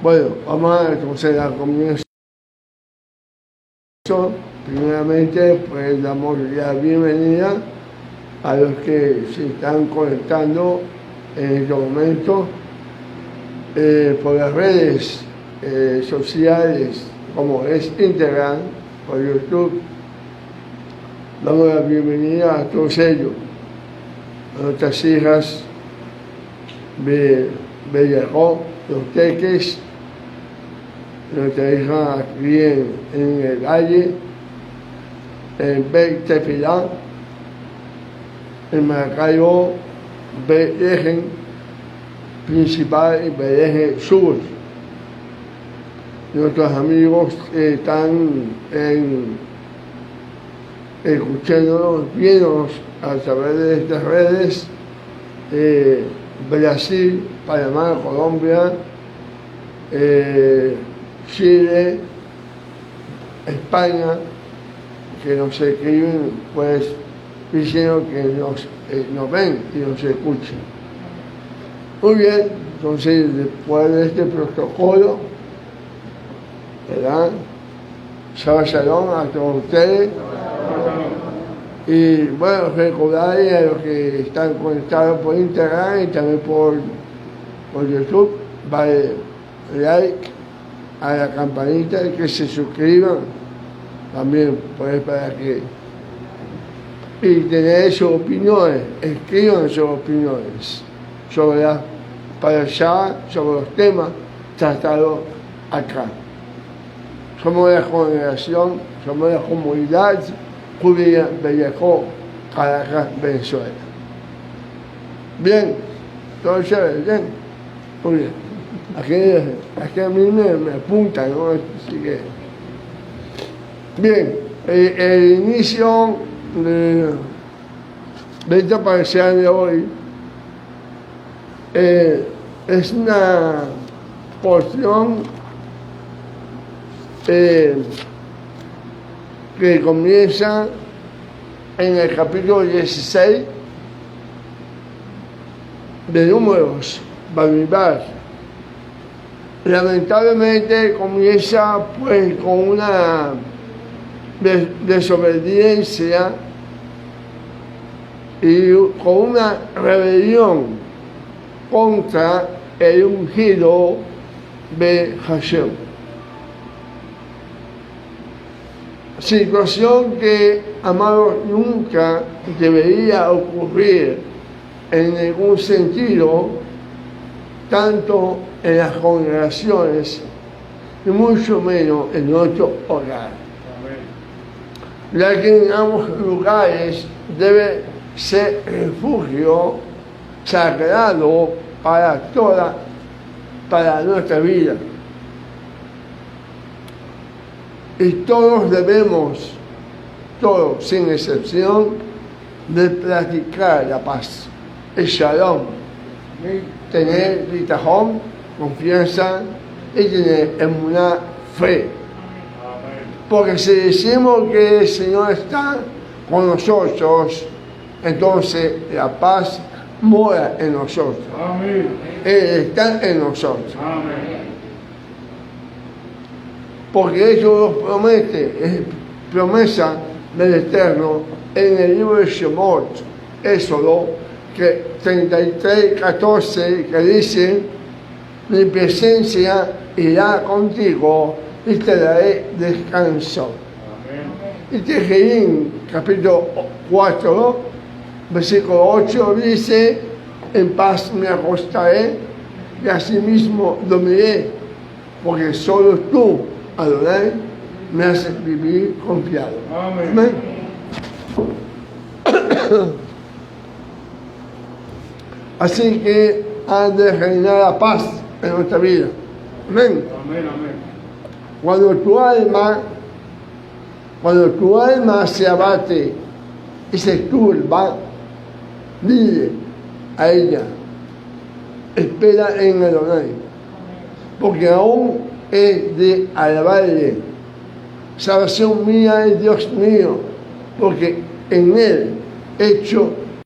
Bueno, vamos a entonces dar comienzo. Primeramente, pues damos la bienvenida a los que se están conectando en este momento por las redes sociales, como es Instagram, por YouTube. Damos la bienvenida a todos ellos, a nuestras hijas Bellajó, Los Teques, nuestra hija aquí en el Valle, en Beit Tefilá, en Maracaibo, Belejen Principal y Belejen Sur. Nuestros amigos están escuchándonos, viéndonos a través de estas redes, Brasil, Panamá, Colombia, Chile, España, que nos escriben pues diciendo que nos ven y nos escuchan. Muy bien, entonces después de este protocolo, ¿verdad? Shalom a todos ustedes. Y bueno, recordarles a los que están conectados por Instagram y también por YouTube, vale like a la campanita y que se suscriban también, pues para que y tener sus opiniones, escriban sus opiniones sobre la parashá, sobre los temas tratados acá. Somos la congregación, somos la comunidad judía Bellajó, Caracas, Venezuela. Bien, todo chévere, bien, muy bien. Aquí a mí me apuntan, ¿no? Así que, bien, el inicio de esta parashá de hoy es una porción que comienza en el capítulo 16 de Números, Bamidbar. Lamentablemente comienza pues con una desobediencia y con una rebelión contra el ungido de Hashem. Situación que, amados, nunca debería ocurrir en ningún sentido, tanto en las congregaciones y mucho menos en nuestro hogar. Ya que en ambos lugares debe ser refugio sagrado para nuestra vida. Y todos debemos, todos sin excepción, de practicar la paz, el shalom, tener bitajón, confianza y tener emuná, fe. Porque si decimos que el Señor está con nosotros, entonces la paz mora en nosotros. Amén. Él está en nosotros. Amén. Porque eso nos promete, es promesa del Eterno en el libro de Shemot, Éxodo, que 33:14, que dice: mi presencia irá contigo y te daré descanso. Amén. Y Tejerín, capítulo 4, versículo 8, dice: en paz me acostaré y asimismo dormiré, porque solo tú, Adonai, me hace vivir confiado. Amén. Amén. Así que ha de reinar la paz en nuestra vida. Amén. Amén, amén. Cuando tu alma se abate y se turba, dile a ella: espera en Adonai, porque aún es de alabarle. Salvación mía es Dios mío, porque en Él he hecho